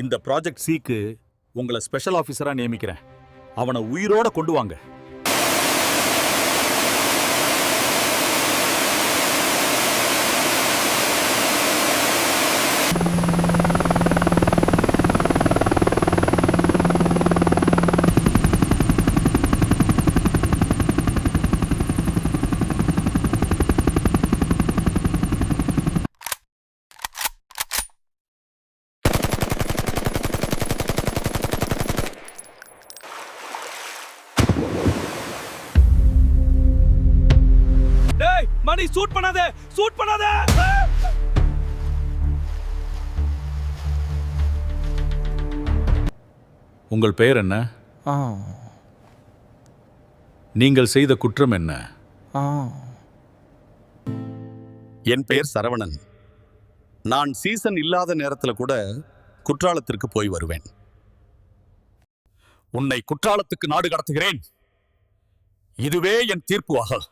இந்த ப்ராஜெக்ட் சிக்கு உங்களை ஸ்பெஷல் ஆபீசரா நியமிக்கிறேன். அவனை உயிரோட கொண்டு வாங்க. மணி சூட் பண்ணாதே, சூட் பண்ணாதே. உங்கள் பெயர் என்ன? நீங்கள் செய்த குற்றம் என்ன? என் பெயர் சரவணன். நான் சீசன் இல்லாத நேரத்தில் கூட குற்றாலத்திற்கு போய் வருவேன். உன்னை குற்றாலத்துக்கு நாடு கடத்துகிறேன். இதுவே என் தீர்ப்பு ஆகும்.